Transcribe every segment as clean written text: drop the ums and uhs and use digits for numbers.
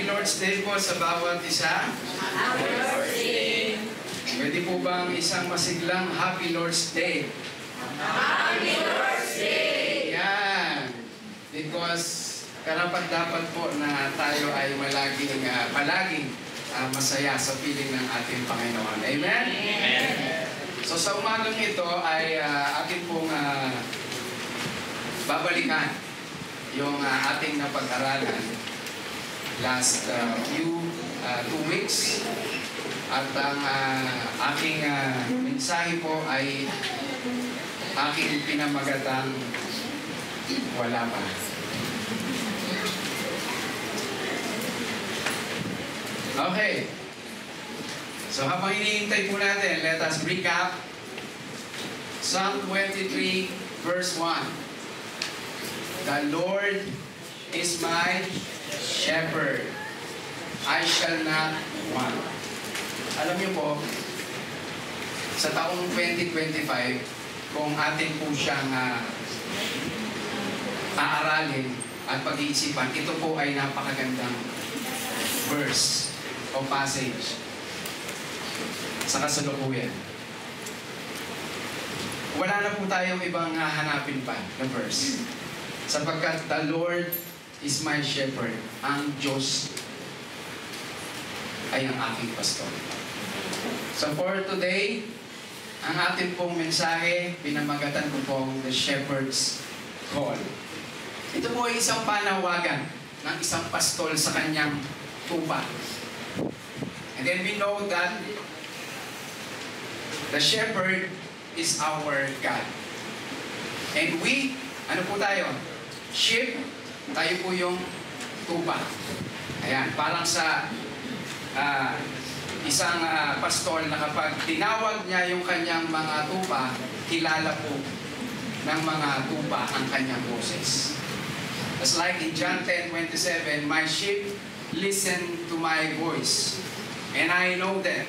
Happy Lord's Day po sa bawat isa. Happy Lord's Day! Pwede po bang isang masiglang Happy Lord's Day? Happy Lord's Day! Yan. Because karapat-dapat po na tayo ay palaging masaya sa piling ng ating Panginoon. Amen? Amen! So sa umagang ito ay atin pong babalikan yung ating napag-aralan last 2 weeks. At ang aking mensahe po ay aking pinamagatang wala pa. Okay. So habang hinihintay po natin, let us recap Psalm 23 verse 1. The Lord is my shepherd. I shall not want. Alam niyo po, sa taong 2025, kung atin po siyang aaralin at pag-iisipan, ito po ay napakagandang verse o passage sa kasalukuyan. Wala na po tayong ibang hanapin pa na verse. Sapagkat the Lord is my shepherd. Ang Diyos ay ang aking pastor. So for today, ang ating pong mensahe, pinamagatan ko pong The Shepherd's Call. Ito po ay isang panawagan ng isang pastol sa kanyang tupa. And then we know that the shepherd is our God. And we, ano po tayo? Sheep, tayo po yung tupa. Ayan, parang sa isang pastol na kapag tinawag niya yung kanyang mga tupa, kilala po ng mga tupa ang kanyang boses. Just like in John 10:27, my sheep listen to my voice, and I know them,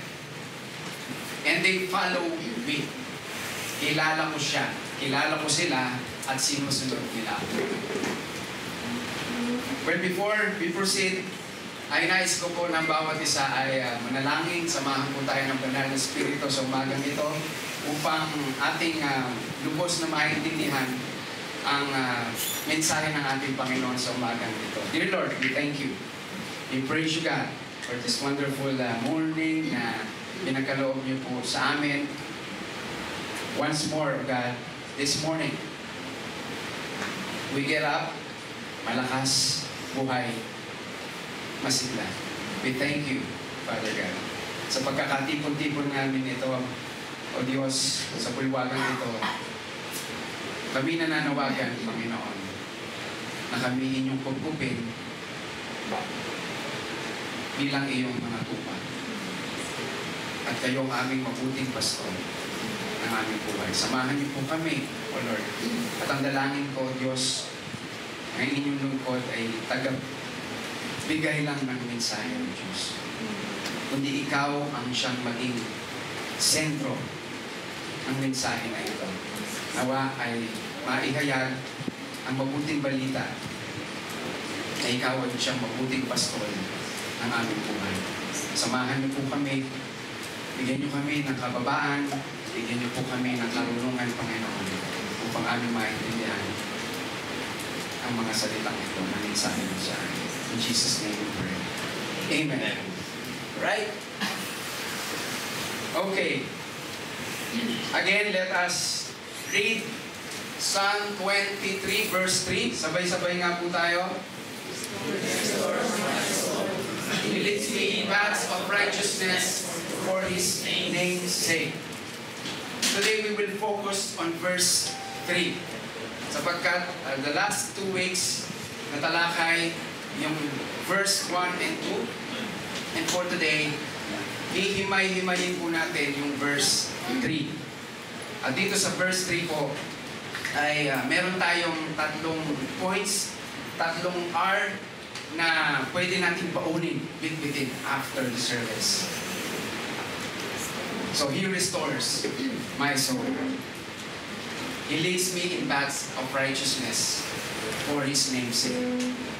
and they follow me. Kilala ko siya, kilala ko sila, at sinusunod nila. Well, before we proceed, ay nais ko po ng bawat isa ay manalangin, samahan po tayo ng banal na Espiritu sa umagang ito upang ating lubos na maintindihan ang mensahe ng ating Panginoon sa umagang ito. Dear Lord, we thank you. We praise you, God, for this wonderful morning na pinagkaloob niyo po sa amin. Once more, God, this morning, we get up, malakas, buhay, masigla. We thank you, Father God, sa pagkakatipon-tipon namin ito, O Diyos, sa pulwagan ito, kami nananawagan, Panginoon, na kami inyong pagpupin bilang iyong mga tupa. At kayo ang aming mabuting pastor ng aming buhay. Samahan niyo po kami, O Lord. At ang dalangin ko, Diyos, ang inyong lungkod ay bigay lang ng mensahe ng Diyos. Kundi ikaw ang siyang maging sentro ng mensahe na ito. Nawa ay maihayag ang mabuting balita na ikaw ay siyang mabuting pastor ng aming buhay. Samahan niyo po kami, bigyan niyo kami ng kababaan, bigyan niyo po kami ng karunungan, Panginoon, upang aming maintindihan ang mga salitang ito na mensahe mo sa amin. In Jesus' name we pray. Amen. Right? Okay. Again, let us read Psalm 23 verse 3. Sabay-sabay nga po tayo. He leads me in paths of righteousness for His name's sake. Today we will focus on verse 3. Sapagkat the last 2 weeks natalakay yung verse 1 and 2. And for today, hihimay-himayin po natin yung verse 3. At dito sa verse 3 po, ay meron tayong 3 points, 3 R na pwede natin paunin, bitbitin after the service. So He restores my soul. He leads me in paths of righteousness for His name's sake.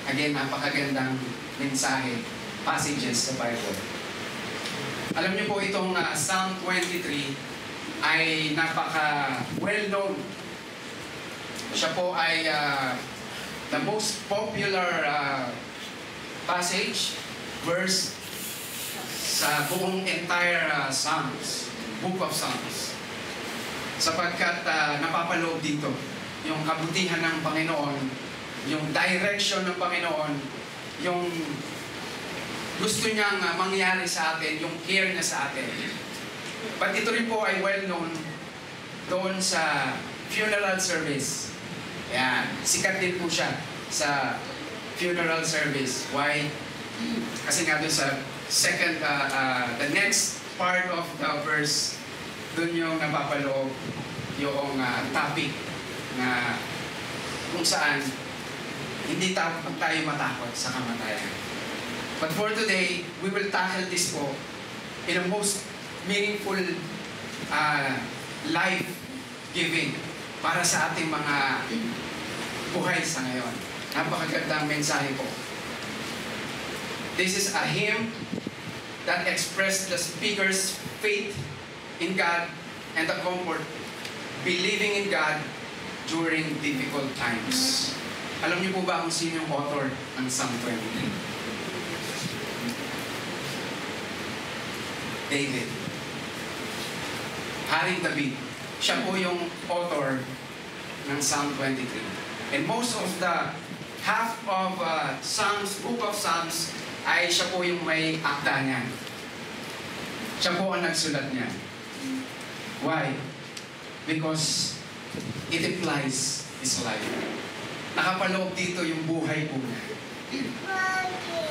Again, napakagandang mensahe passages sa Bible. Alam niyo po itong Psalm 23 ay napaka well-known. Siya po ay the most popular passage, verse sa buong entire Psalms, Book of Psalms. Sapagkat napapaloob dito yung kabutihan ng Panginoon, yung direction ng Panginoon, yung gusto niyang mangyari sa atin, yung care niya sa atin. But ito rin po ay well-known doon sa funeral service. Yan, sikat din po siya sa funeral service. Why? Kasi nga doon sa second, the next part of the verse, doon yung napapaloob yung topic na kung saan hindi tayo matakot sa kamatayan. But for today, we will tackle this po in a most meaningful life-giving para sa ating mga buhay sa ngayon. Napakagandang mensahe po. This is a hymn that expressed the speaker's faith in God and the comfort believing in God during difficult times. Alam niyo po ba kung sino yung author ng Psalm 23? David. Haring David. Siya po yung author ng Psalm 23. And most of the half of Psalms, Book of Psalms, ay siya po yung may akda niyan. Siya po ang nagsulat niyan. Why? Because it implies his life. Nakapaloob dito yung buhay po niya.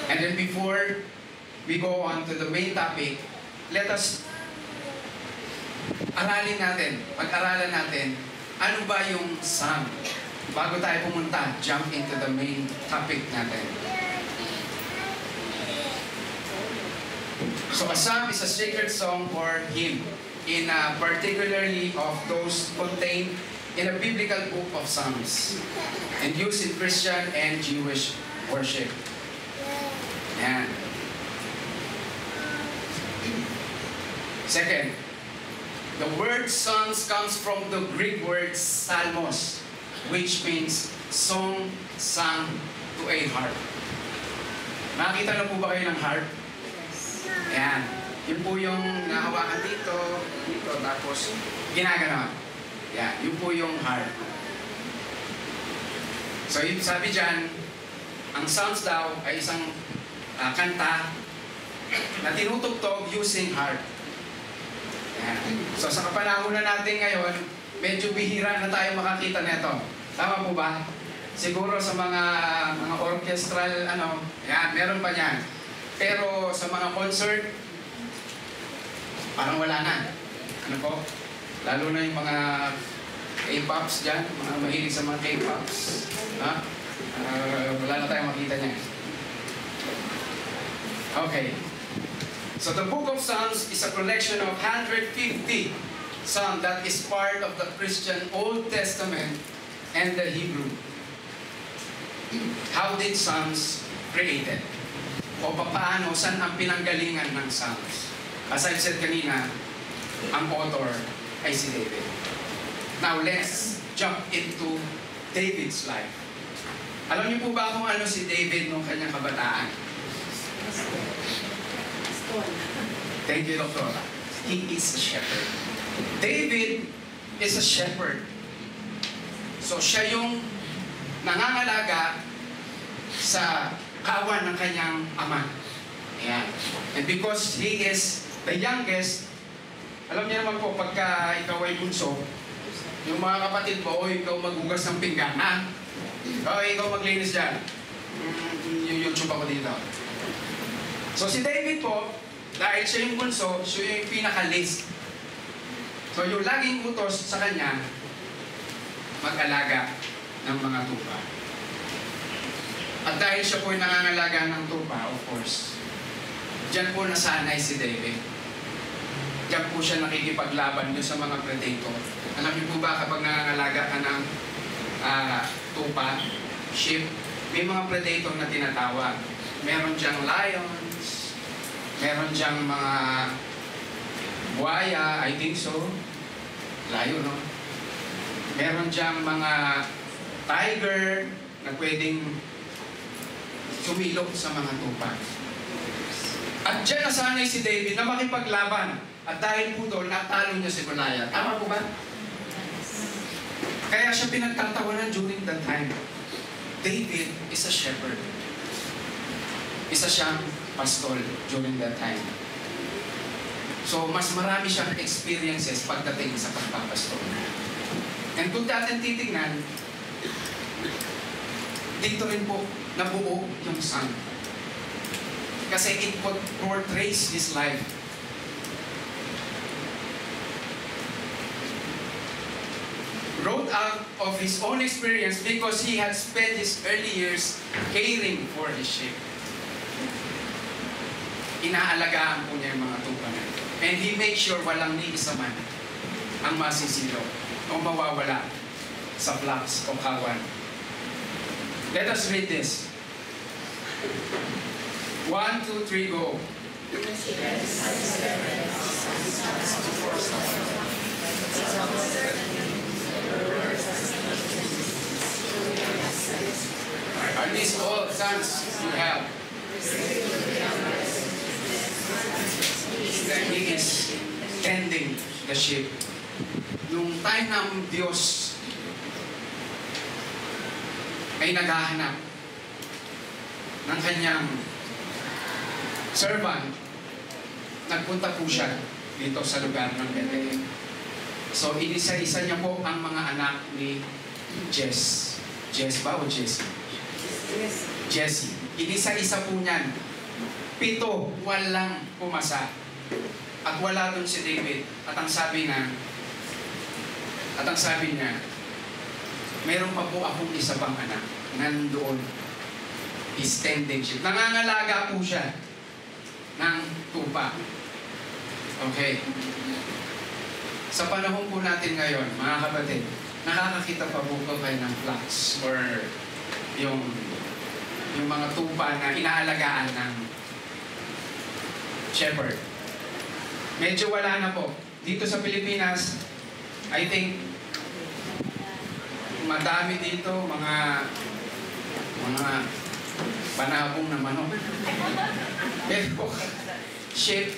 And then before we go on to the main topic, let us pag-aralan natin, ano ba yung Psalm? Bago tayo pumunta, jump into the main topic natin. So a psalm is a sacred song or hymn, particularly of those contained in a biblical book of Psalms and used in Christian and Jewish worship. Yan. Second, the word psalms comes from the Greek word psalmos, which means song sung to a harp. Nakita na po ba kayo ng harp? Ayan. Yun po yung nahawakan dito, tapos ginaganon. Ayan. Yun po yung harp. So, sabi dyan, ang psalms daw ay isang kanta na tinutugtog using harp. Ayan. So, sa kapanahonan natin ngayon, medyo bihira na tayo makakita nito. Tama po ba? Siguro sa mga orchestral, yan, meron pa yan. Pero sa mga concert, parang wala na. Ano po? Lalo na yung mga K-pops dyan, mga mahilig sa mga K-pops. Wala na tayong makita niya. Okay. So the Book of Psalms is a collection of 150 psalms that is part of the Christian Old Testament and the Hebrew. How did Psalms created? O paano, saan ang pinanggalingan ng Psalms? As I said kanina, ang author ay si David. Now let's jump into David's life. Alam niyo po ba kung ano si David nung kanyang kabataan? Thank you, Dr. He is a shepherd. David is a shepherd. So siya yung nangangalaga sa kawan ng kanyang ama. Ayan. And because he is the youngest, alam niya naman po, pagka ikaw ay bunso, yung mga kapatid mo, ikaw maghugas ng pinggan, ha? Ikaw maglinis dyan. Yung YouTube ako dito. So si David po, dahil siya yung bunso, siya yung pinaka-least. So yung laging utos sa kanya, mag-alaga ng mga tupa. At dahil siya po yung nangangalaga ng tupa, of course, diyan po nasanay si David. Diyan po siya nakikipaglaban doon sa mga predator. Alam niyo po ba kapag nangangalaga ka ng tupa, sheep, may mga predator na tinatawag. meron diyang lions, meron diyang mga buhaya, I think so. Layo, no? Meron diyang mga tiger na pwedeng sumilok sa mga tupa. At dyan nasanay si David na makipaglaban. At dahil po doon, natalo niya si Goliath. Tama po ba? Kaya siya pinagtatawanan during that time. David is a shepherd. Isa siyang pastol during that time. So, mas marami siyang experiences pagdating sa pagpapastol. And kung natin titignan, dito rin po nabuo yung son. Kasi it portrays his life. Wrote out of his own experience because he had spent his early years caring for his sheep. Inaalagaan po niya yung mga tupa na ito. And he made sure walang ni isa man ang masisilo o mawawala sa flocks o kawan. Let us read this. 1, 2, 3, go. Are these all sons you have? He is tending the sheep. Nung time ng Diyos ay naghahanap ng kanyang servant, nagpunta po siya dito sa lugar ng Bethlehem. So, inisa-isa niya po ang mga anak ni Jess. Jess ba o Jessie? Jessie. Inisa-isa po niyan. 7, walang pumasa. At wala dun si David. At ang sabi niya, meron pa po akong isa pang anak. Nandoon. He's tending sheep. Nangangalaga po siya ng tupa. Okay. Sa panahon po natin ngayon, mga kapatid, nakakakita pa po ba kayo ng flocks or yung mga tupa na inaalagaan ng shepherd? Medyo wala na po. Dito sa Pilipinas, I think, madami dito, mga panabong na manok. Pero, sheep,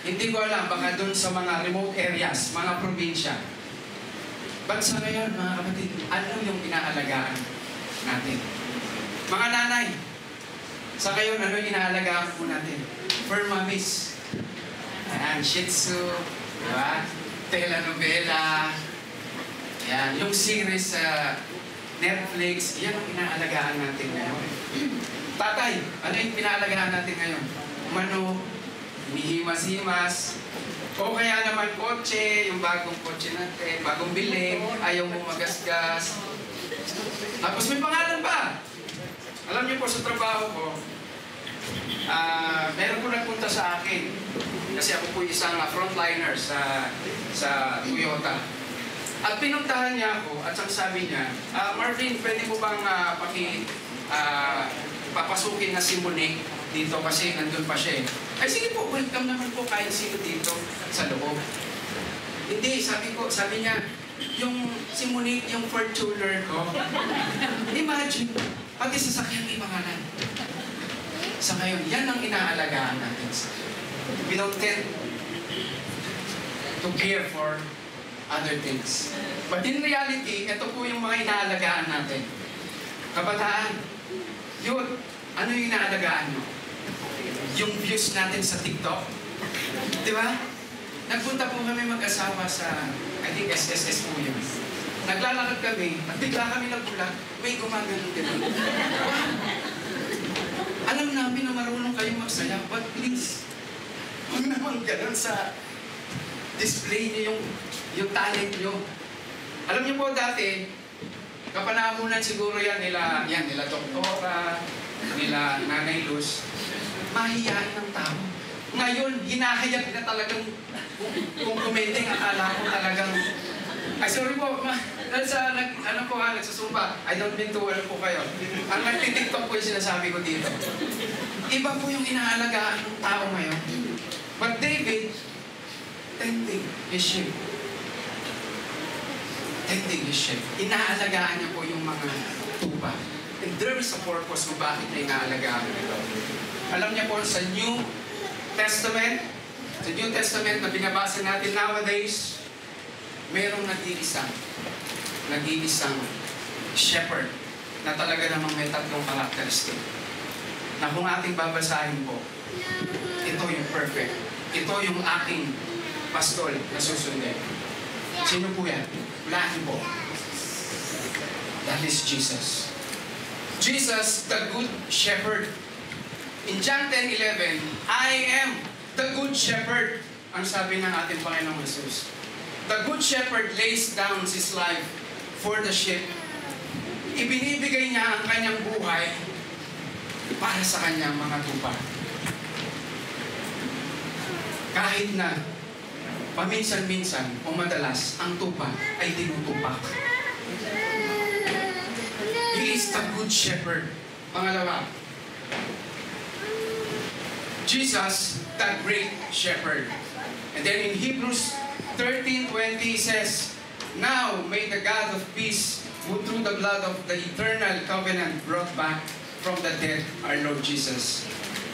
hindi ko alam, baka dun sa mga remote areas, mga probinsya. But sa ngayon, mga kapatid, ano yung inaalagaan natin? Mga nanay, sa ngayon, ano yung inaalagaan po natin? Fur mummies. Ayan, Shih Tzu, diba? Telenovela. Yan, yung series sa Netflix, yan ang inaalagaan natin ngayon. Tatay, ano yung inaalagaan natin ngayon? Manok, hihimas-himas, o kaya naman kotse, yung bagong kotse natin, bagong bili, ayaw mo magasgas. Tapos may pangalan pa. Alam niyo po, sa trabaho ko, meron po nagpunta sa akin. Kasi ako po isang frontliner sa Toyota. At pinuntahan niya ako at sabi niya, Marvin, pwede mo bang papasukin na si Monique dito kasi nandun pa siya eh. Ay sige po, welcome naman po kahit sino dito sa loob. Hindi, sabi niya, yung si Monique, yung Fortuner ko, imagine, pati sasakyan may pangalan. Sa ngayon, yan ang inaalagaan natin. We don't tend to care for other things. But in reality, ito po yung mga inaalagaan natin. Kabataan, yun, ano yung inaalagaan nyo? Yung views natin sa TikTok. Di ba? Nagpunta po kami mag-asawa sa, I think SSS po yun. Naglalakad kami, at bigla kami nagulat, may gumagano din. Alam namin na marunong kayong magsaya, but please, huwag naman ganun sa display niyo yung talent niyo. Alam niyo po dati, kapanahunan siguro nila Doktora, nila Nanay Luz, mahihain ng tao. Ngayon, hinahayag na talagang kung kumiting, akala ko talagang Ay, sorry po. Ano po nga, nagsusumpa. I don't mean to, ano po kayo. Ang nagtitiktok po yung sinasabi ko dito. Iba po yung inaalagaan ng tao ngayon. But David, tending his sheep. Tending his sheep. Inaalagaan niya po yung mga tupa. And there is a purpose kung bakit niya inaalagaan ito. Alam niya po sa New Testament na binabasa natin nowadays, mayroong nag-iisang shepherd na talaga namang may tatlong karakteristik. Na kung ating babasahin po, ito yung perfect. Ito yung aking pastol na susundin. Sino po yan? Lahat po. That is Jesus. Jesus, the Good Shepherd. In John 10:11, I am the Good Shepherd. Ang sabi ng ating Panginoong Jesus. The Good Shepherd lays down his life for the sheep. Ibinibigay niya ang kanyang buhay para sa kanyang mga tupa. Kahit na paminsan-minsan o madalas ang tupa ay tinutupak. He is the Good Shepherd. Pangalawa, Jesus, the Great Shepherd. And then in Hebrews 13:20 says, now may the God of peace, who through the blood of the eternal covenant brought back from the dead our Lord Jesus,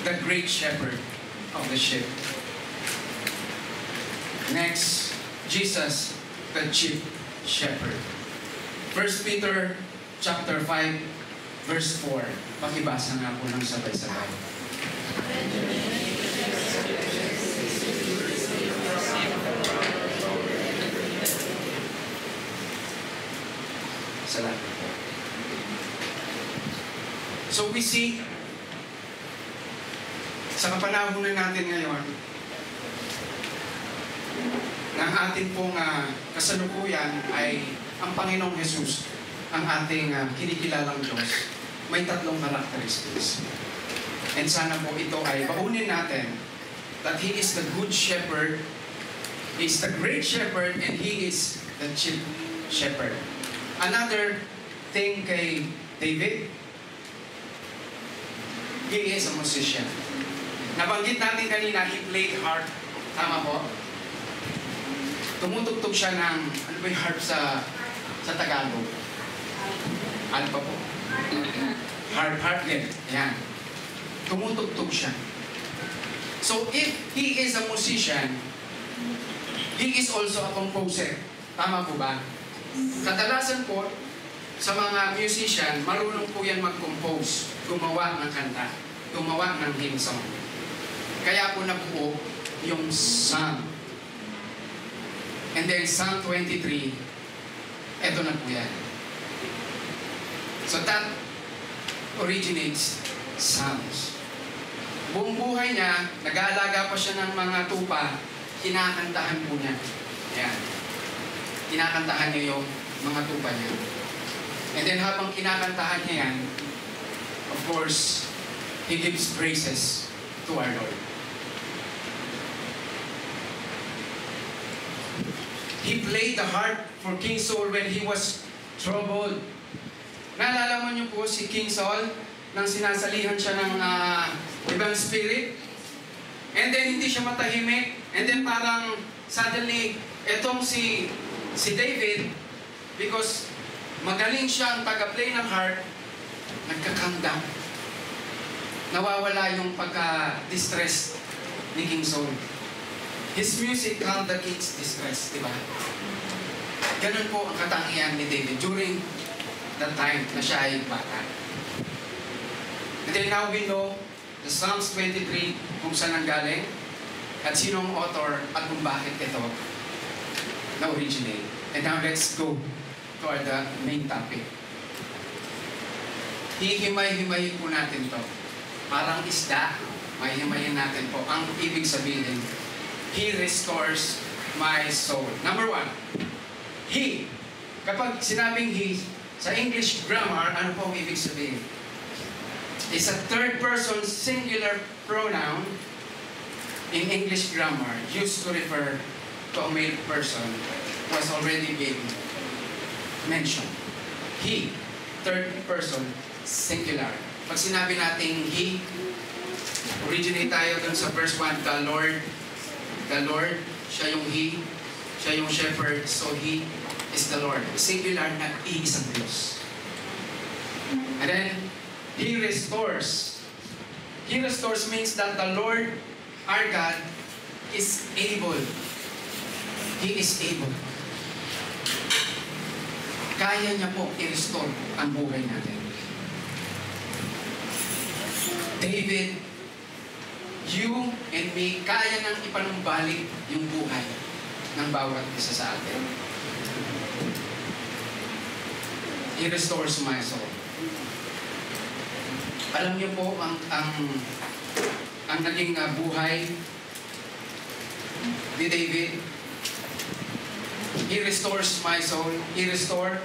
the Great Shepherd of the sheep. Next, Jesus, the Chief Shepherd. 1 Peter chapter 5, verse 4. Pakibasa nga po ng sabay-sabay. Salamat po. So we see, sa kapanahunan natin ngayon, ng ating pong kasalukuyan ay ang Panginoong Jesus, ang ating kinikilalang Diyos, may tatlong characteristics. And sana po ito ay baunin natin that He is the Good Shepherd, He is the Great Shepherd, and He is the Chief Shepherd. Another thing kay David, he is a musician. Nabanggit natin kanina, he played harp. Tama po? Tumutugtog siya ng, ano ba yung harp sa Tagalog? Ano pa po? Harp din. Ayan. Tumutugtog siya. So if he is a musician, he is also a composer. Tama po ba? Kadalasan po, sa mga musician, marunong po yan mag-compose, gumawa ng kanta, gumawa ng hymn song. Kaya po nabuo yung psalm. And then Psalm 23, eto na po yan. So that originates Psalms. Buong buhay niya, nag-aalaga pa siya ng mga tupa, kinakantahan po niya. Ayan. Kinakantahan niya yung mga tupa niya. And then habang kinakantahan niya yan, of course, he gives praises to our Lord. He played the harp for King Saul when he was troubled. Naalala mo niyo po si King Saul nang sinasalihan siya ng ibang spirit? And then hindi siya matahimik. And then parang suddenly, etong si David, because magaling siya ang taga-play ng harp, nagka-calm down. Nawawala yung pagka-distress ni King Saul. His music calmed the king's distress, di ba? Ganun po ang katangian ni David during that time na siya ay bata. And then now we know the Psalms 23 kung saan ang galing at sinong author at kung bakit ito na-originate. And now let's go toward the main topic. Hihimay-himayin po natin to. Parang isda, mahihimayin natin po. Ang ibig sabihin, He restores my soul. Number one, He. Kapag sinabing He, sa English grammar, ano po ang ibig sabihin? It's a third person singular pronoun in English grammar used to refer to a male person was already been mentioned. He, third person, singular. Pag sinabi natin He, originate tayo dun sa verse 1, the Lord, siya yung He, siya yung shepherd, so He is the Lord. Singular na iisang Diyos. And then, He restores. He restores means that the Lord, our God, is able. He is able. Kaya niya po i-restore ang buhay natin. David, you and me, kaya nang ipanumbalik yung buhay ng bawat isa sa atin. He restores my soul. Alam niyo po ang naging buhay ni David. He restores my soul. He restore.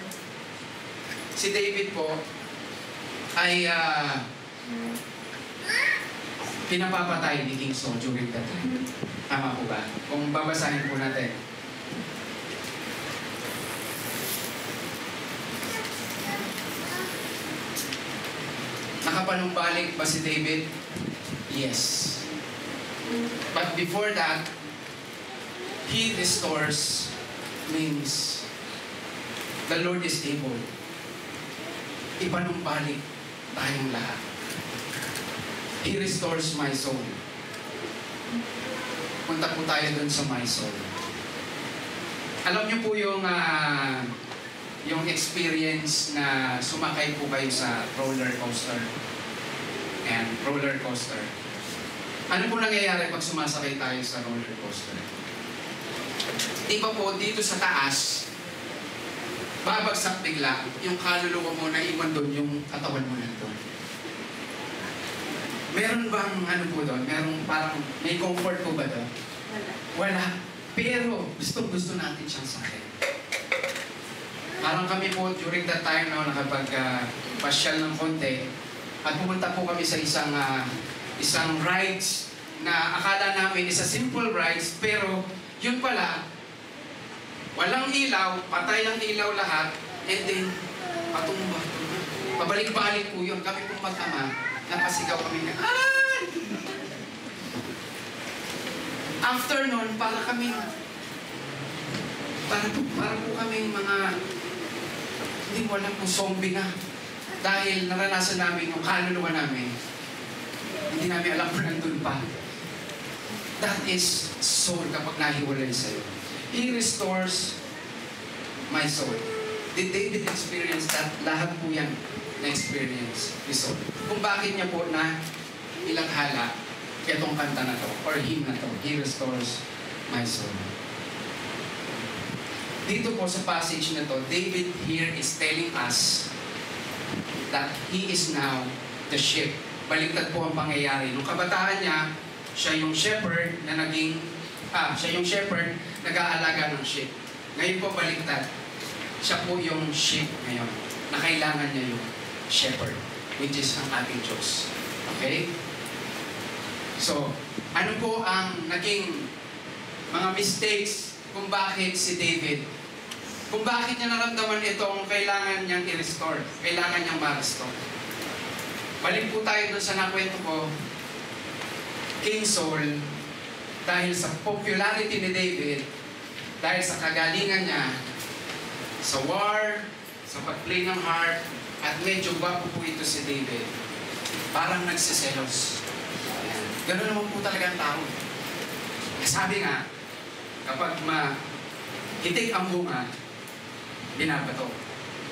Si David po ay pinapapatay ni King Saul during that time. Tama po ba? Kung babasahin po natin. Nakapanumbalik ba si David? Yes. But before that, He restores means the Lord is able. Ipanumbalik tayong lahat. He restores my soul. Punta po tayo dun sa my soul. Alam niyo po yung experience na sumakay po kayo sa roller coaster. And roller coaster. Ano po nangyayari pag sumasakay tayo sa roller coaster? Iba po dito sa taas, babagsak bigla, yung kaluluwa mo na iwan doon, yung katawan mo nandun. Meron bang ano po doon? Meron parang, may comfort po ba doon? Wala. Pero gusto natin siyang sakit. Parang kami po during that time na nakapag-pasyal ng konti at pumunta po kami sa isang rides na akala namin is a simple rides pero yun pala, walang ilaw, patay ang ilaw lahat, and then patumba. Pabalik-balik po yun. Kami pong mag-ama, napasigaw kami na, ah! After nun, para po kaming mga, hindi mo alam kung zombie na. Dahil naranasan namin yung kaluluwa namin, hindi namin alam kung nandun pa. That is soul kapag nahiwalay sa'yo. He restores my soul. Did David experience that? Lahat po yan na-experience ni soul. Kung bakit niya po na ilanghala itong kanta na to, or hymn na to, He restores my soul. Dito po sa passage na to, David here is telling us that he is now the sheep. Baliktad po ang pangyayari. Nung kabataan niya, siya yung shepherd na nag-aalaga ng sheep. Ngayon po baliktad. Siya po yung sheep ngayon na kailangan niya yung shepherd, which is ang ating Diyos. Okay? So, ano po ang naging mga mistakes kung bakit si David, kung bakit niya naramdaman itong kailangan niyang i-restore, kailangan niyang ma-restore. Balik po tayo doon sa nakwento ko, King Saul, dahil sa popularity ni David, dahil sa kagalingan niya, sa war, sa pag-play ng harp, at medyo gwapo po ito si David, parang nagsiselos. Ganoon naman po talaga ang tao. Sabi nga, kapag hitik ang bunga, binabato.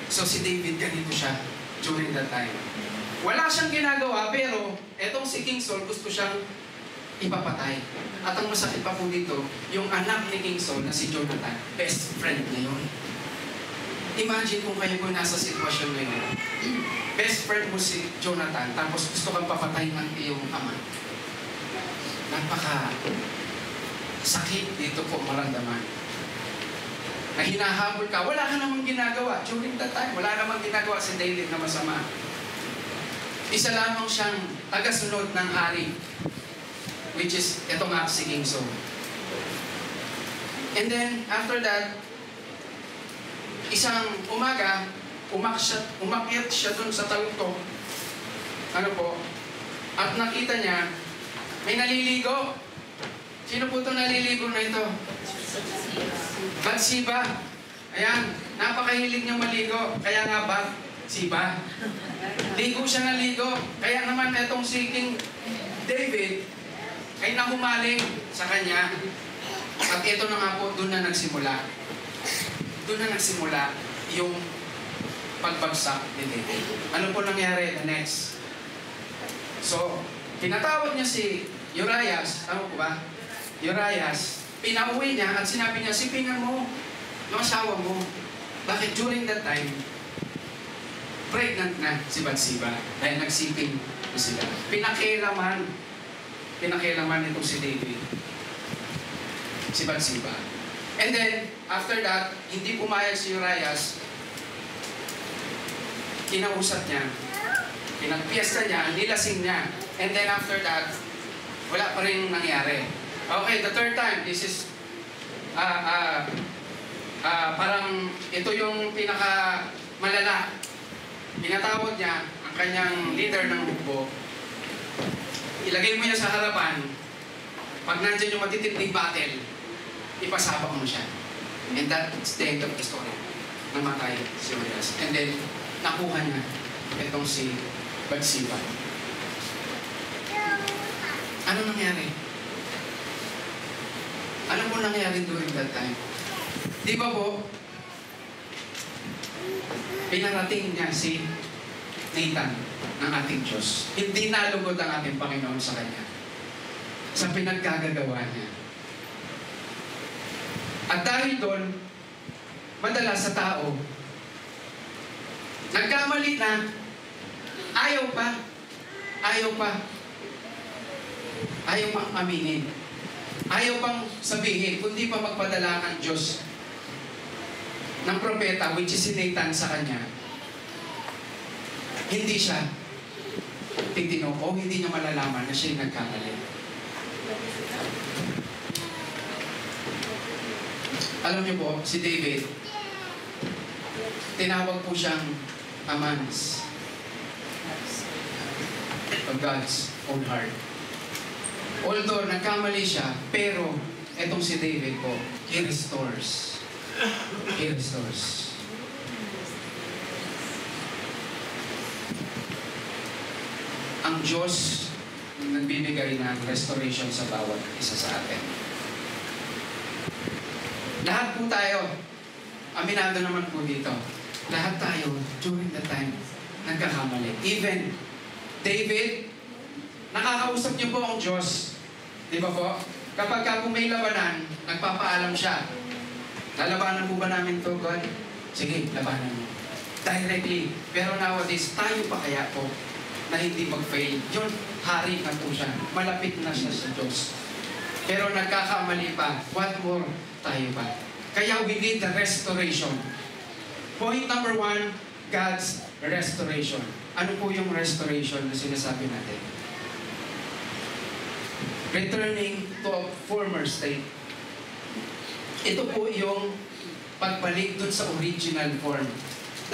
So si David ganito siya during that time. Wala siyang ginagawa, pero etong si King Saul gusto siyang ipapatay. At ang masakit pa po dito, yung anak ni King Saul na si Jonathan, best friend niya yun. Imagine kung kayo po nasa sitwasyon ngayon. Best friend mo si Jonathan, tapos gusto kang papatay ng iyong ama. Napaka sakit dito po maramdaman. Na hinahabol ka, wala ka namang ginagawa. During that time, wala namang ginagawa si David na masama. Isa lamang siyang tagasunod ng hari, which is, ito nga si King Saul. And then, after that, isang umaga, umakyat siya dun sa taluktok. Ano po? At nakita niya, may naliligo. Sino po itong naliligo na ito? Bathsheba. Ayan, napakahilig niya maligo. Kaya nga Bathsheba. Ligo siya na ligo. Kaya naman itong si King David ay nahumaling sa kanya. At ito na nga po, doon na nagsimula. Doon na nagsimula yung pagbagsak ni David. Ano po nangyari? The next. So, pinatawag niya si Urias. Ano po ba? Urias. Pinauwi niya at sinabi niya, sipingan mo yung asawa mo. Bakit during that time, pregnant na si Bathsheba dahil nagsiping na sila. Pinakialaman itong si David. Si Bathsheba. And then, after that, hindi pumayag si Urias. Kinausap niya. Pinagpiesta niya, nilasing niya. And then after that, wala pa rin nangyari. Okay, the third time, this is parang ito yung pinaka malala. Pinatawag niya ang kanyang leader ng hukbo. Ilagay mo niya sa harapan. Pag nandyan yung matitinding battle, ipasabak mo siya. And that's the end of the story. Namatay si Urias. And then, nakuha niya itong si Bathsheba. Ano nangyari? Ano po nangyari during that time? Di ba po, pinarating niya si Nathan ng ating Diyos. Hindi nalugod ang ating Panginoon sa kanya. Sa pinaggagawa niya. At dahil doon, madalas sa tao, nagkamali na, ayaw pang aminin. Ayaw pang sabihin, kundi pa magpadala ng Diyos ng propeta, which is si Nathan sa kanya. Hindi siya titino o hindi niya malalaman na siya'y nagkamali. Alam niyo po, si David, tinawag po siyang a man of God's own heart. Although nagkamali siya, pero etong si David po, he restores. He restores. Ang Diyos nagbibigay ng restoration sa bawat isa sa atin. Lahat po tayo, aminado naman po dito, lahat tayo, during the time, nagkakamali. Even David, nakakausap niyo po ang Diyos. Di ba po? Kapag po may labanan, nagpapaalam siya. Lalabanan po ba namin to, God? Sige, labanan mo. Directly. Pero nowadays, tayo pa kaya po na hindi mag-fail. Yun, hari na po siya. Malapit na siya sa Diyos. Pero nagkakamali pa. What more tayo pa? Kaya we need the restoration. Point number 1, God's restoration. Ano po yung restoration na sinasabi natin? Returning to a former state. Ito po yung pagbalik dun sa original form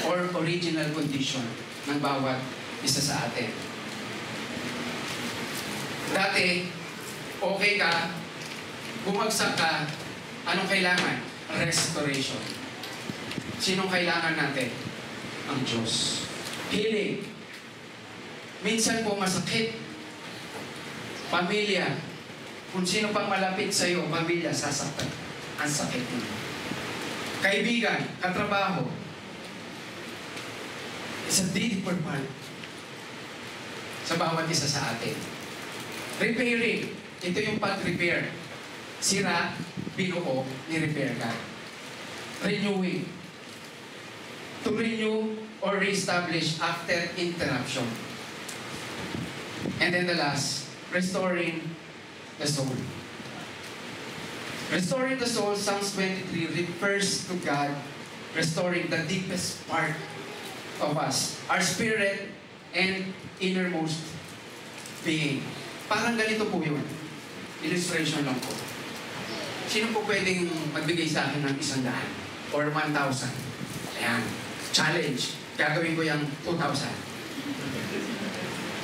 or original condition ng bawat isa sa atin. Dati, okay ka, bumagsak ka, anong kailangan? Restoration. Sinong kailangan natin? Ang Diyos. Healing. Minsan po masakit. Pamilya. Kung sino pang malapit sa iyo, pamilya, sasaktan. Ang sakit mo. Kaibigan, katrabaho. It's a deeper part sa bawat isa sa atin. Repairing. Ito yung pag-repair. Sira, binuo, ni-repair ka. Renewing. To renew or reestablish after interruption. And then the last, restoring the soul. Restoring the soul, Psalms 23 refers to God restoring the deepest part of us, our spirit and innermost being. Parang ganito po yun. Illustration lang po. Sino po pwedeng magbigay sa akin ng 100 or 1,000? Ayan. Challenge. Gagawin ko yung 2,000.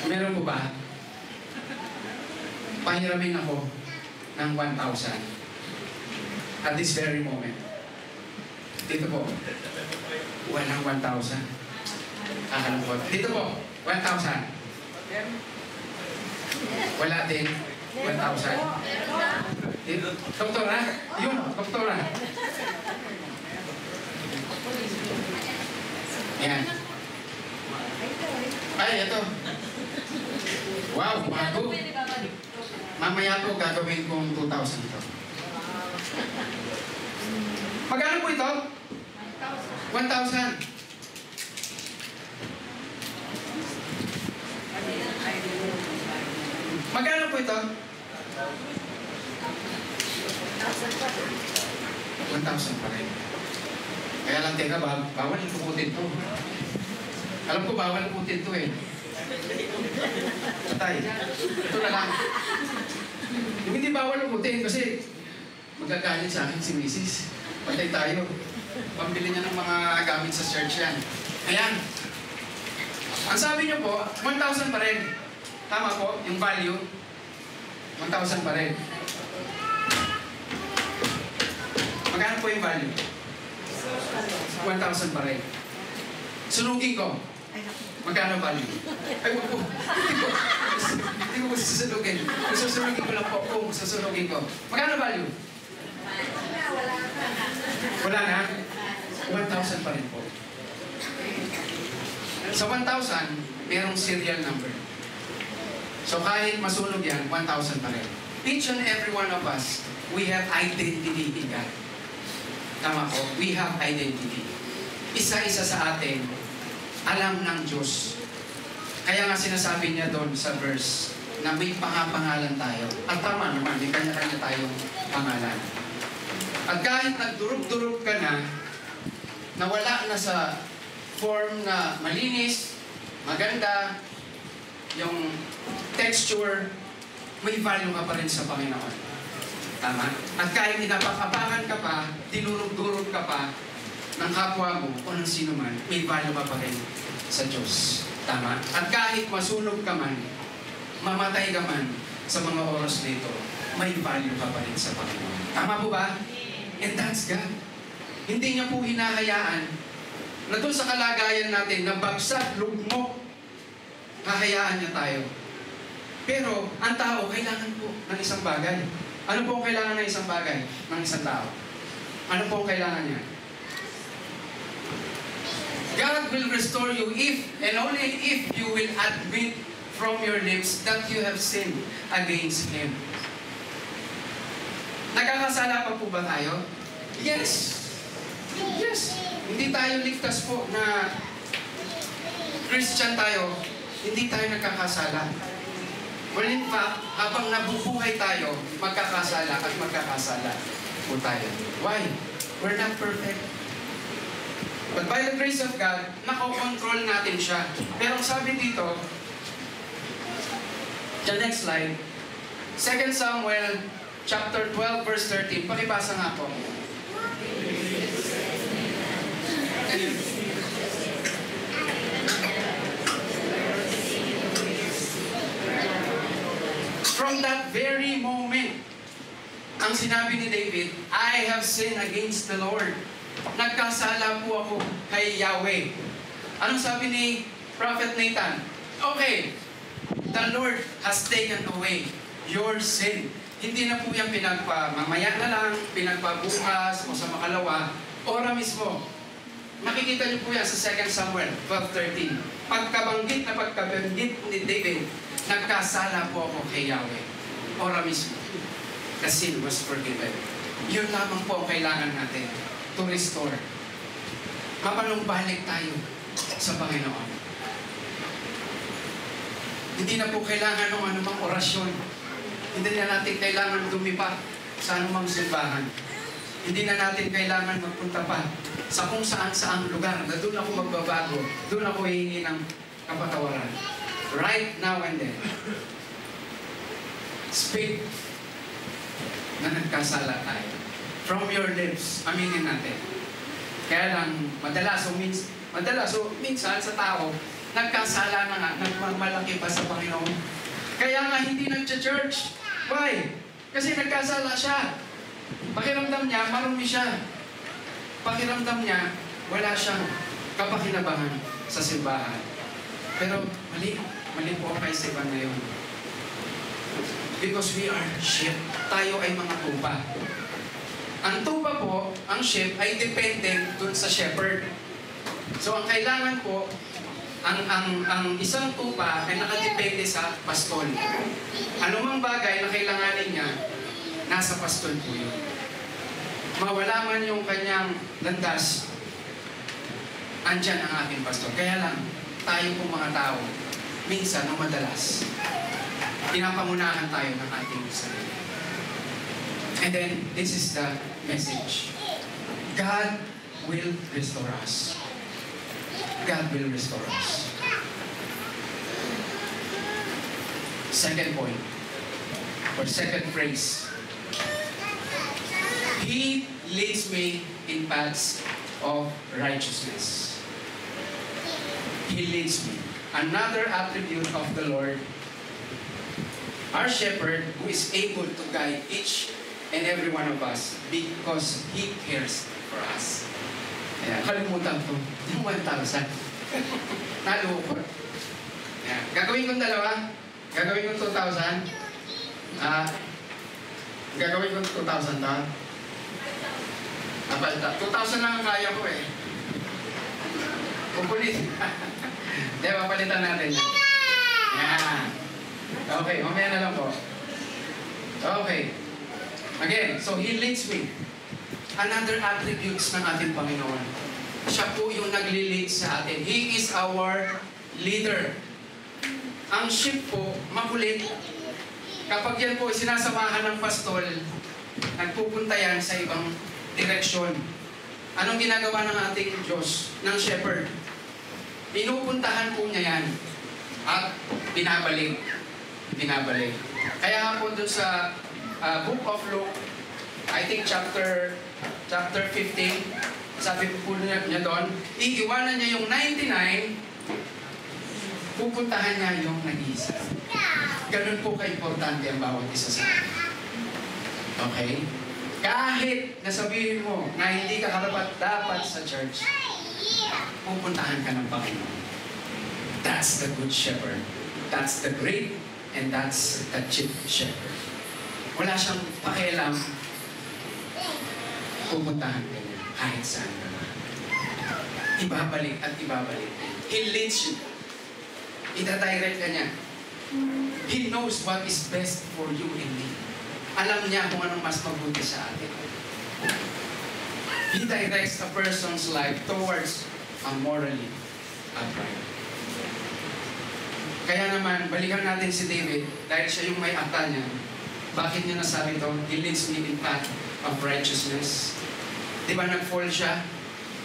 Meron po ba? Pahiramin ako ng 1,000 at this very moment. Dito po. Walang 1,000. Kakalungkot. Dito po. 1,000. Wala din. 1,000. Doktora? Yun, doktora. Ayan. Ay, ito. Wow, bago. Mamaya po gagawin kong 2,000 ito. Magkano po ito? 1,000. Magkano po ito? 1,000 pa rin. Kaya lang, teka, bawal ikukutin to. Alam ko, bawal ikukutin to eh. Patay. Ito na lang. Yung hindi bawal ikukutin kasi magagalit sa akin si Mrs. Patay tayo. Pambili niya ng mga gamit sa church yan. Ayan. Ang sabi niyo po, 1,000 pa rin. Tama po, yung value. 1,000 pa rin. Magkano po yung value? 1,000 pa rin. Sunugin ko. Magkano value? Ay, wag po. Hindi ko susunugin. Susunugin ko lang po kung susunugin ko. Magkano value? Wala na? 1,000 pa rin po. Sa 1,000, mayroong serial number. So kahit masunog yan, 1,000 pa rin. Each and every one of us, we have identity in God. Tama po, we have identity. Isa-isa sa atin, alam ng Diyos. Kaya nga sinasabi niya doon sa verse na may pangapangalan tayo. At tama naman, may kanya-kanya tayong pangalan. At kahit nagdurog-durog ka na, nawala na sa form na malinis, maganda, yung texture, may value ka pa rin sa Panginoon. Tama? At kahit inapakapangan ka pa, dinurog-durog ka pa ng kapwa mo o ng sino man, may value ka pa rin sa Diyos. Tama? At kahit masunog ka man, mamatay ka man sa mga oras nito, may value ka pa rin sa Panginoon. Tama po ba? And that's God. Hindi niya po hinahayaan na doon sa kalagayan natin, na bagsak, lugmok, hahayaan niya tayo. Pero, ang tao, kailangan po ng isang bagay. Ano po ang kailangan ng isang bagay ng isang tao? Ano po ang kailangan niya? God will restore you if and only if you will admit from your lips that you have sinned against Him. Nagkakasala pa po ba tayo? Yes. Yes. Hindi tayo ligtas po na Christian tayo, hindi tayo nagkakasala. Well, in fact, habang nabubuhay tayo, magkakasala at magkakasala po tayo. Why? We're not perfect. But by the grace of God, nakokontrol natin siya. Pero sabi dito, the next slide, 2 Samuel chapter 12 verse 13. Pakibasa nga po. From that very moment, ang sinabi ni David, I have sinned against the Lord. Nagkasala po ako kay Yahweh. Anong sabi ni Prophet Nathan? Okay, the Lord has taken away your sin. Hindi na po yan pinagpamamaya na lang, pinagpabukas o sa makalawa, ora mismo. Makikita niyo po yan sa 2 Samuel 12:13. Pagkabanggit ni David, nagkasala po ako kay Yahweh. Ora mismo. The sin was forgiven. Yun lamang po ang kailangan natin to restore. Mapanumbalik tayo sa Panginoon. Hindi na po kailangan ng anumang orasyon. Hindi na natin kailangan dumipa sa anumang simbahan. Hindi na natin kailangan magpunta pa sa kung saan-saang lugar na doon ako magbabago, doon ako hihingi ng kapatawaran. Right now and then. Speak na nagkasala tayo. From your lips, aminin natin. Kaya lang, madalas o minsan sa tao, nagkasala na nga, nagmamalaki pa sa Panginoon. Kaya nga hindi nag-church. Why? Kasi nagkasala siya. Pakiramdam niya, marumi siya. Pakiramdam niya, wala siyang kapakinabangan sa simbahan. Pero mali po ang kaisipan ngayon. Because we are sheep. Tayo ay mga tupa. Ang tupa po, ang sheep, ay dependent dun sa shepherd. So ang kailangan po, ang isang tupa ay nakadepende sa pastol. Anumang bagay na kailanganin niya, nasa pastol po yun. Mawala man yung kanyang landas, andyan ang ating pastol. Kaya lang, tayo po mga tao, minsan o madalas, pinapangunahan tayo ng ating sarili. And then, this is the message. God will restore us. God will restore us. Second point, or second phrase. He leads me in paths of righteousness. He leads me. Another attribute of the Lord, our shepherd, who is able to guide each and every one of us because He cares for us. Ayan, kalimutan ko. Yung 1,000. Nalukot. Ayan. Gagawin kong dalawa. Gagawin kong 2,000. Gagawin kong 2,000 na. Napalta. 2,000 lang ang kaya ko eh. Pupulit. Hindi, papalitan natin yan. Ayan. Okay, mamaya na lang po. Okay. Again, so He leads me. Another attributes ng ating Panginoon. Siya po yung nagli-lead sa atin. He is our leader. Ang sheep po, makulit. Kapag yan po sinasamahan ng pastol, nagpupunta yan sa ibang direksyon. Anong ginagawa ng ating Diyos, ng shepherd? Pinupuntahan po niya yan at binabalik. Binabalik. Kaya po dun sa Book of Luke, I think chapter 15, sabi po niya doon, iiwanan niya yung 99, pupuntahan niya yung nag-iisa. Ganun po ka-importante ang bawat isa sa atin. Okay? Kahit nasabihin mo na hindi ka karapat-dapat sa church, pupuntahan ka ng Panginoon. That's the good shepherd. That's the great and that's the chief shepherd. Wala siyang pakialam, pupuntahan ka niya kahit saan ka na. Ibabalik at ibabalik. He leads you. Itadirect ka niya. He knows what is best for you and me. Alam niya kung anong mas mabuti sa atin. He directs a person's life towards a morally upright. Kaya naman, balikan natin si David dahil siya yung may akta niya. Bakit niya nasabi ito? He leads me in path of righteousness. Di ba nag-fall siya?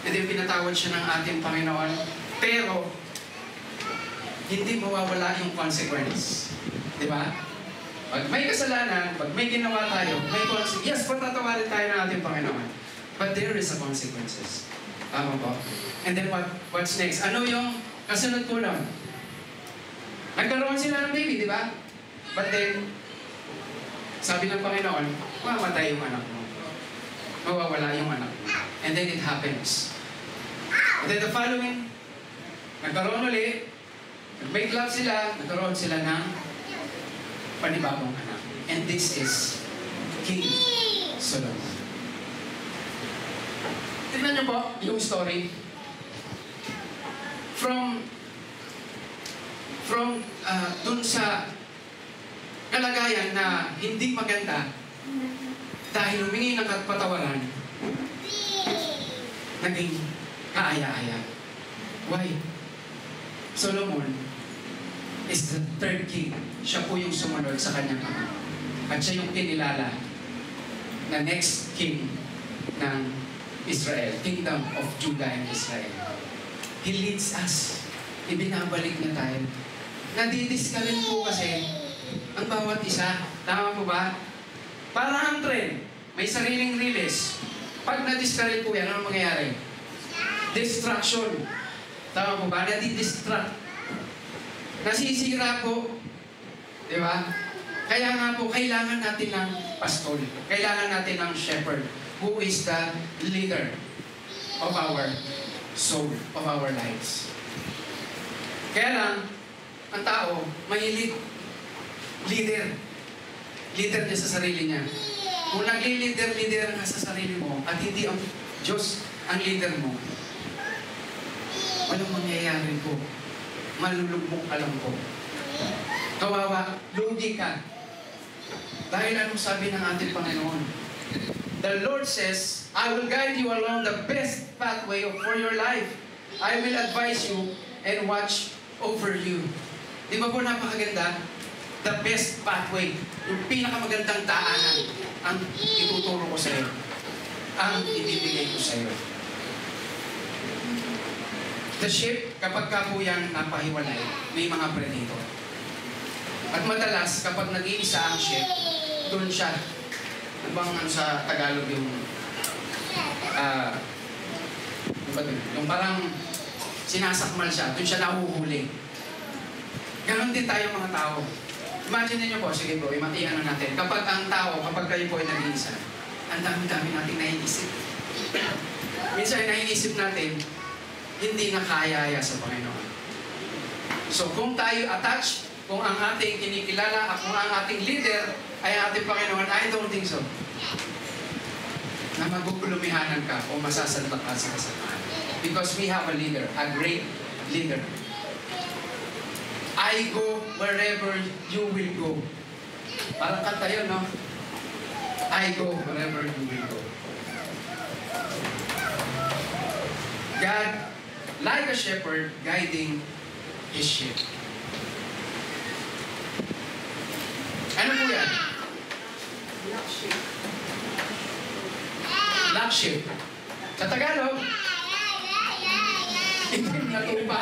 And then pinatawad siya ng ating Panginoon. Pero, hindi mawawala yung consequence. Di ba? Pag may kasalanan, pag may ginawa tayo, may consequence. Yes, patatawarin tayo ng ating Panginoon. But there is a consequences. Tama po? And then what's next? Ano yung kasunod po nun? Nagkaroon sila ng baby, di ba? But then, sabi ng Panginoon, mamatay yung anak mo. Mawawala yung anak mo. And then it happens. And then the following, nagkaroon ulit, nag-make love sila, nagkaroon sila ng panibagong anak. And this is King Solomon. Tignan niyo po yung story. From dun sa kalagayan na hindi maganda dahil humingi ng kapatawaran, naging kaaya-aya. Why? Solomon is the third king. Siya po yung sumunod sa kanyang ama. At siya yung kinilala na next king ng Israel, kingdom of Judah and Israel. He leads us. Ibinabalik niya tayo. Nadidiscourage po kasi ang bawat isa. Tama po ba? Para ang trend, may sariling release. Pag na-discourage po yan, ano mangyayari? Distraction. Tama po ba? Nadi-distract. Nasisira po. Di ba? Kaya nga po, kailangan natin ng pastor. Kailangan natin ng shepherd who is the leader of our soul, of our lives. Kaya lang, ang tao, mahilig. Leader. Leader niya sa sarili niya. Kung nagli-leader ka sa sarili mo at hindi ang Diyos ang leader mo, walang mangyayari po. Malulugmok ka lang po. Kawawa, lugi ka. Dahil anong sabi ng ating Panginoon? The Lord says, I will guide you along the best pathway for your life. I will advise you and watch over you. Di ba po napakaganda? The best pathway. Yung pinakamagandang daanan ang ituturo ko sa iyo. Ang ibibigay ko sa iyo. The sheep, kapag ka po yan napahiwalay, may mga predator. At madalas, kapag nag-iisa ang sheep, doon siya. Ano bang sa Tagalog yung yung parang sinasakmal siya, doon siya nahuhuli. Ganon din tayo mga tao. Imagine niyo po, sige po, imatihan na natin. Kapag ang tao, kapag kayo po ay nag-iisa, ang dami-dami natin naiisip. Minsan ay naiisip natin, hindi na kaya sa Panginoon. So kung tayo attached, kung ang ating kinikilala at kung ang ating leader ay ang ating Panginoon, I don't think so. Na magugulumihanan ka o masasalpak ka sa kasamaan. Because we have a leader, a great leader. I go wherever you will go. Parang kanta yun, no? I go wherever you will go. God, like a shepherd, guiding his sheep. Ano po yan? Black sheep. Black sheep. Sa Tagalog, itim na tuba.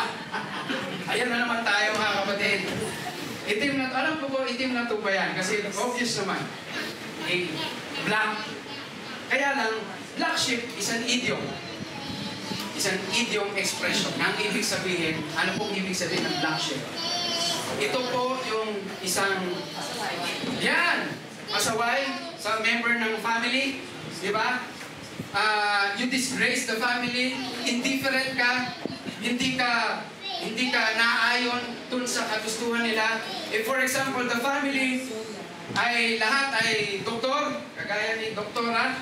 Ayan na naman tayo mga kapatid. Itim na, alam ko po, itim na tuba yan. Kasi obvious naman. Black. Kaya lang, black sheep is an idiom. Is an idiom expression. Ang ibig sabihin, ano pong ibig sabihin ng black sheep? Ito po yung isang, yan, pasaway sa member ng family. Di ba? You disgrace the family, indifferent ka, hindi ka naayon dun sa kagustuhan nila. If for example, the family ay lahat ay doktor, kagaya ni doktora,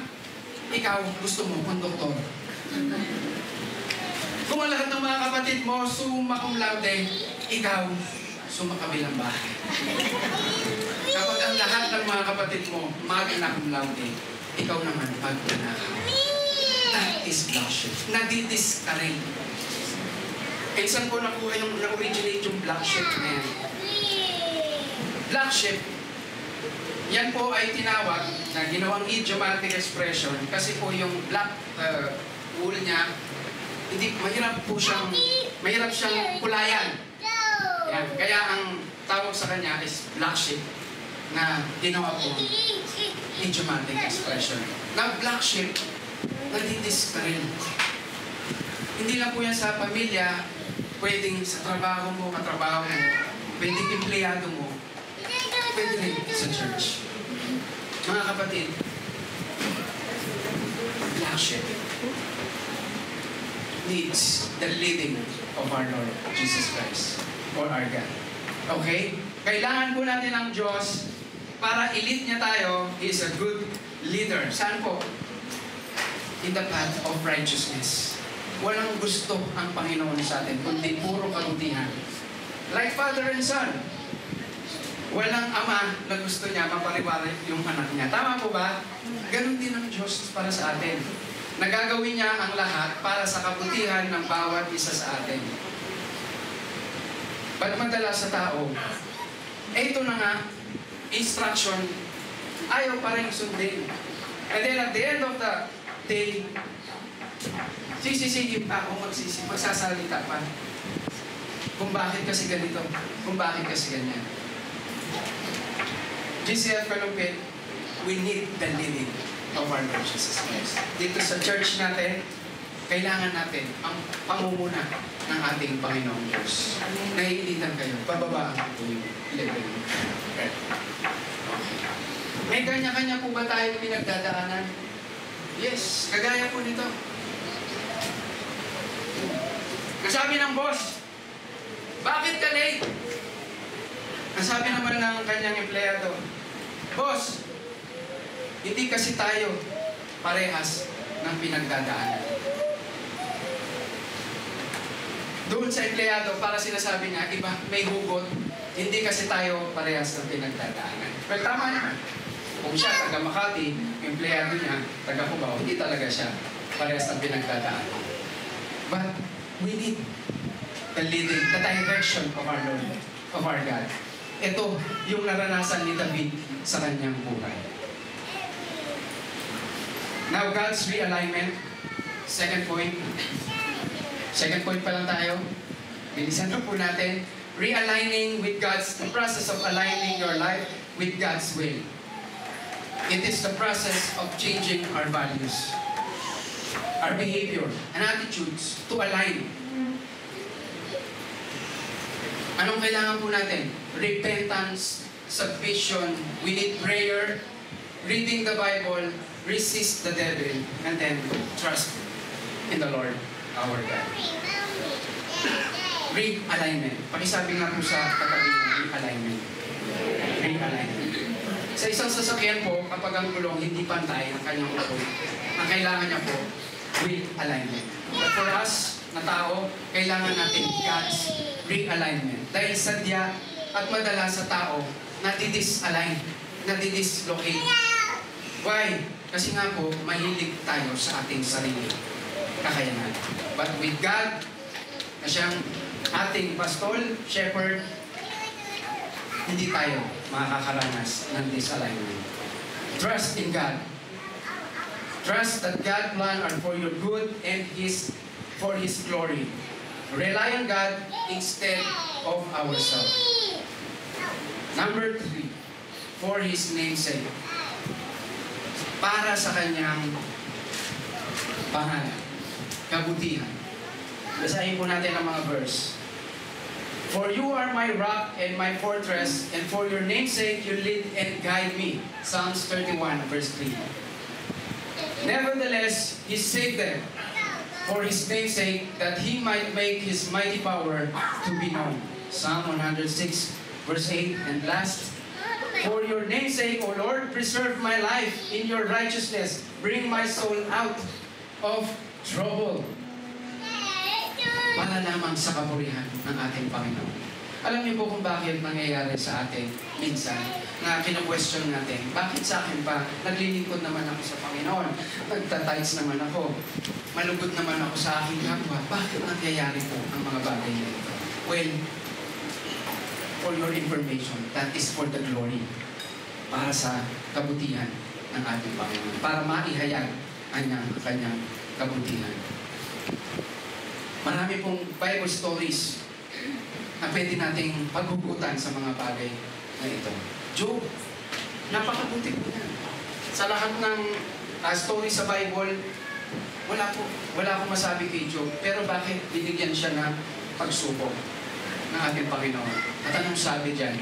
ikaw gusto mo kung doktor. Kung ang lahat ng mga kapatid mo summa cum laude, ikaw summa kabilang bahay. Kapag ang lahat ng mga kapatid mo magna cum laude, ikaw naman magna. That is black sheep. Nadidiscourage. Eh, saan po nakuha yung na-originate yung black sheep na yan? Black sheep, yan po ay tinawag na ginawang idiomatic expression kasi po yung black wool niya, hindi, mahirap siyang kulayan. Yan. Kaya ang tawag sa kanya is black sheep na ginawa po idiomatic expression. Na black sheep, nadidiscourage. Hindi lang po yan sa pamilya, pwedeng sa trabaho mo, katrabaho mo, pwedeng empleyado mo, pwede rin sa church. Mga kapatid, black sheep needs the leading of our Lord Jesus Christ or our God. Okay? Kailangan po natin ang Diyos para i-lead niya tayo. He is a good leader. Saan po? In the path of righteousness. Walang gusto ang Panginoon sa atin, kundi puro kabutihan. Like father and son. Walang ama na gusto niya mapariwara yung anak niya. Tama po ba? Ganon din ang Diyos para sa atin. Nagagawin niya ang lahat para sa kabutihan ng bawat isa sa atin. Ba't madalas sa tao, ito na nga, instruction, ayaw pa rin sundin. And then at the end of the day, sisisingin pa ako magsasalita pa. Kung bakit kasi ganito, kung bakit kasi ganyan. GCF Kalumpit, we need the leading of our Lord Jesus Christ. Dito sa church natin, kailangan natin ang pangunguna ng ating Panginoong Diyos. Naiinitan kayo, bababaan ko yung level. Okay. May kanya-kanya po ba tayo pinagdadaanan? Yes, kagaya po nito. Nasabi ng boss, bakit ka late? Nasabi naman ng kanyang empleyado, boss, hindi kasi tayo parehas ng pinagdadaanan. Doon sa empleyado, para sinasabi niya, iba, may hugot, hindi kasi tayo parehas ng pinagdadaanan. Well, tama naman. Kung siya, taga Makati, yung empleyado niya, taga Cubao, hindi talaga siya parehas ng pinagdadaanan. But we need the leading, the direction of our Lord, of our God. Ito yung naranasan ni David sa kanyang buhay. Now, God's realignment. Second point. Second point pa lang tayo. Bilisan na po natin. Realigning with God's, the process of aligning your life with God's will. It is the process of changing our values, our behavior, and attitudes to align. Anong kailangan po natin? Repentance, submission, we need prayer, reading the Bible, resist the devil, and then trust in the Lord our God. Realignment. Pakisabi nga po sa katabi ng realignment. Realignment. Sa isang sasakyan po, kapag ang gulong hindi pantay ang kanyang upo, ang kailangan niya po, realignment. But for us, na tao, kailangan natin God's realignment. Dahil sadya at madalas sa tao, nadidisalign, nadidislocate. Why? Kasi nga po, mahilig tayo sa ating sarili kakayanan. But with God, na siyang ating pastol, shepherd, hindi tayo makakaranas ng disalignment. Trust in God. Trust that God's plan are for your good and for His glory. Rely on God instead of ourselves. Number 3, for His name's sake. Para sa kanyang pangalan, kabutihan. Basahin po natin ang mga verse. For you are my rock and my fortress, and for your name's sake you lead and guide me. Psalms 31, verse 3. Nevertheless, He saved them for His name's sake, that He might make His mighty power to be known. Psalm 106, verse 8. And last, for your name's sake, O Lord, preserve my life in your righteousness. Bring my soul out of trouble. Para lamang sa kapurihan ng ating Panginoon. Alam niyo po kung bakit nangyayari sa atin minsan na kina-question natin, bakit sa akin pa, naglilingkod naman ako sa Panginoon, nagtatights naman ako, malugod naman ako sa aking kapwa, bakit nangyayari po ang mga bagay na ito? Well, for your information, that is for the glory, para sa kabutihan ng ating Panginoon, para maihayag ang kanyang kabutihan. Marami pong Bible stories na pwede nating paghugutan sa mga bagay na ito. Job, napakabuti po niya. Sa lahat ng story sa Bible, wala akong masabi kay Job. Pero bakit binigyan siya ng pagsubok ng ating Panginoon? At anong sabi dyan?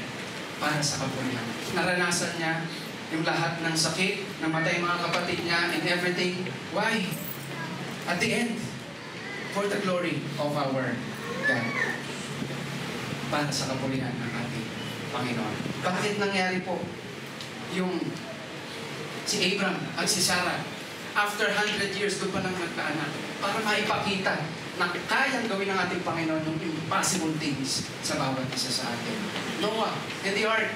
Para sa kapurihan. Naranasan niya yung lahat ng sakit, namatay mga kapatid niya and everything. Why? At the end, for the glory of our God. Para sa kapurihan ng ating Panginoon. Bakit nangyari po yung si Abraham at si Sarah after 100 years doon pa lang nagkaanak para maipakita na kayang gawin ng ating Panginoon yung impossible things sa bawat isa sa atin. Noah and the ark,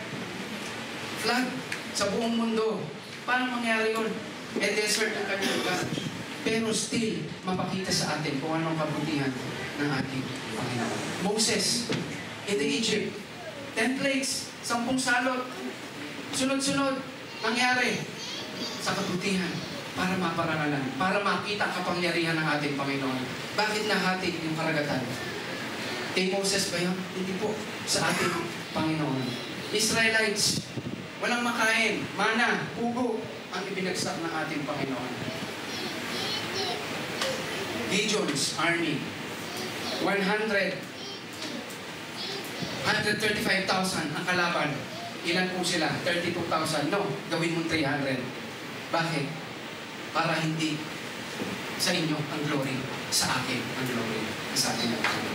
flood sa buong mundo. Paano mangyari yun? Desert ang kanyang lugar. Pero still, mapakita sa atin kung anong kabutihan ng ating Panginoon. Moses, in the Egypt, 10 plagues, 10 salot, sunod-sunod, nangyari sa kabutihan para maparangalan, para makita ang kapangyarihan ng ating Panginoon. Bakit nahati yung karagatan? Kay Moses ba yun? Hindi po. Sa ating Panginoon. Israelites, walang makain, mana, pugo, ang ibinagsak ng ating Panginoon. legions, army. 135,000 ang kalaban. Ilan po sila? 32,000. No, gawin mo 300. Bakit? Para hindi sa inyo ang glory, sa akin ang glory. Sa atin ang glory.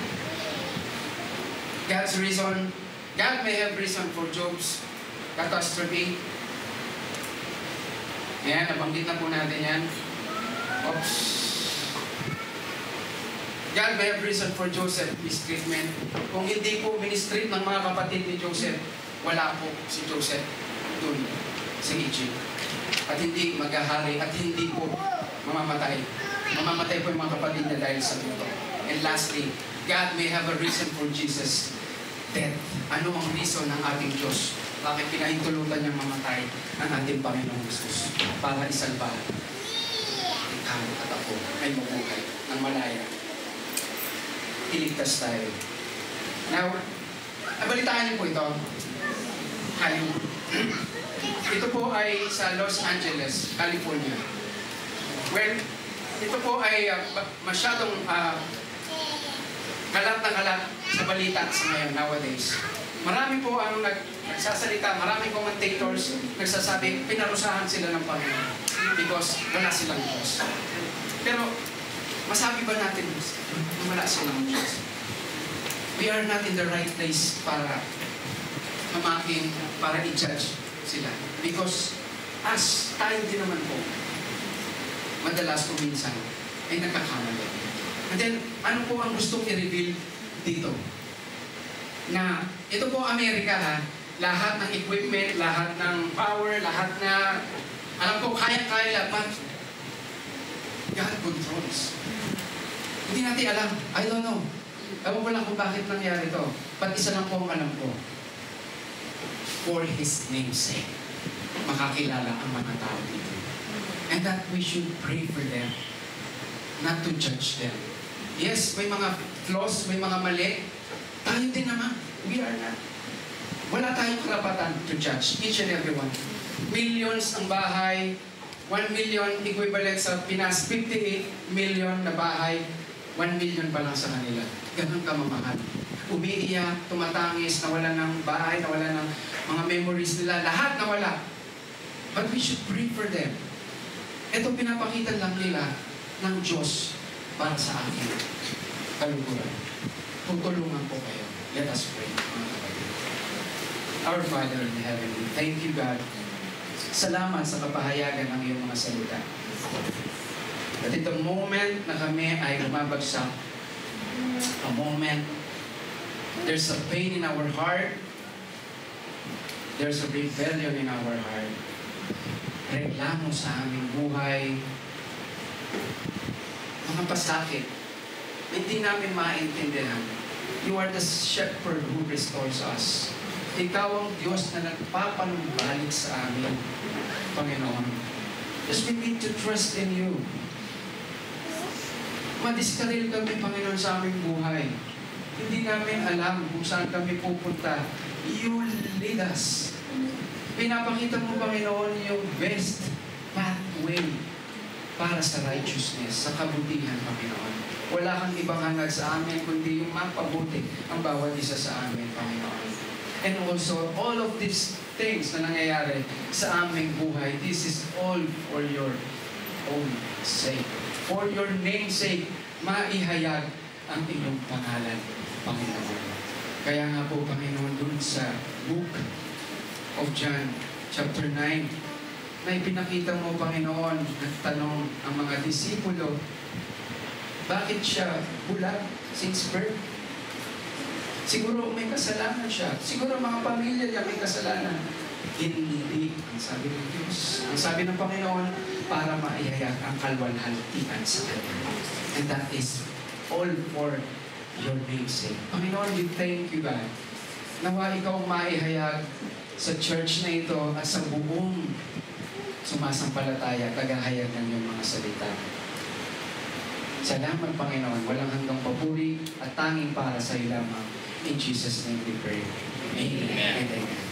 God's reason, God may have reason for Job's catastrophe. Ayan, nabanggit na po natin yan. Oops. God may have reason for Joseph mistreatment. Kung hindi po ministreat ng mga kapatid ni Joseph, wala po si Joseph dun sa Egypt. At hindi maghahari at hindi po mamamatay. Mamamatay po yung mga kapatid niya dahil sa luto. And lastly, God may have a reason for Jesus' death. Ano ang reason ng ating Diyos? Bakit pinahintulutan niyang mamatay ang ating Panginoong Jesus? Para isalba ikaw at ako ay mabuhay ng malaya. Iligtas tayo. Now, nabalitaan niyo po ito. Ito po ay sa Los Angeles, California. Well, ito po ay masyadong kalat na kalat sa balita sa ngayon, nowadays. Marami po ang nagsasalita, maraming commentators nagsasabi, pinarusahan sila ng Panginoon because wala silang Diyos. Pero, masabi ba natin wala silang Diyos? We are not in the right place para hamakin, para i-judge sila. Because as tayo din naman po, madalas o minsan, ay nagkakamali. And then, ano po ang gustong i-reveal dito? Na ito po Amerika ha, lahat ng equipment, lahat ng power, lahat na, alam ko, kaya-kaya, but God controls. Hindi natin alam. I don't know. Ewan ko lang kung bakit nangyari ito. But isa lang po ang alam ko. For His name's sake, makakilala ang mga tao dito. And that we should pray for them, not to judge them. Yes, may mga flaws, may mga mali. Tayo din naman. We are not. Wala tayong karapatan to judge each and every one. Millions ang bahay, 1 million equivalent sa Pinas, 58 million na bahay, 1 million pa lang sa kanila. Ganun kamamahal. Umiiyak, tumatangis, nawala ng bahay, nawala ng mga memories nila, lahat nawala. But we should pray for them. Ito pinapakita lang nila ng Diyos para sa akin. Kaluguran. Tutulungan ko kayo. Let us pray, mga kapatid. Our Father in heaven, thank you God. Salamat sa kapahayagan ng iyong mga salita. At itong moment na kami ay bumabagsak, a moment, there's a pain in our heart, there's a rebellion in our heart, reklamo sa aming buhay, mga pasakit, hindi namin maintindihan. You are the shepherd who restores us. Ikaw ang Diyos na nagpapanumbalik sa amin, Panginoon. Just we need to trust in you. Madiskaril kami, Panginoon, sa aming buhay. Hindi namin alam kung saan kami pupunta. You lead us. Pinapakita mo, Panginoon, yung best pathway para sa righteousness, sa kabutihan, Panginoon. Wala kang ibang hangad sa amin, kundi yung mapabuti ang bawat isa sa amin, Panginoon. And also, all of these things na nangyayari sa aming buhay, this is all for your own sake. For your name's sake, maihayag ang iyong pangalan, Panginoon. Kaya nga po, Panginoon, dun sa book of John, chapter 9, na ipinakita mo, Panginoon, nagtanong ang mga disipulo, bakit siya bulag since birth? Siguro may kasalanan siya. Siguro mga pamilya niya may kasalanan. Hindi. Ang sabi ng Diyos, ang sabi ng Panginoon, para maihayag ang kalwalhatian sa Kanya. And that is all for your name's sake. Panginoon, we thank you, God. Nawa ikaw maihayag sa church na ito at sa buong sumasampalataya, tagahayag ng iyong mga salita. Salamat, Panginoon. Walang hanggang papuri at tanging para sa iyo lamang. In Jesus' name we pray. Amen. Amen.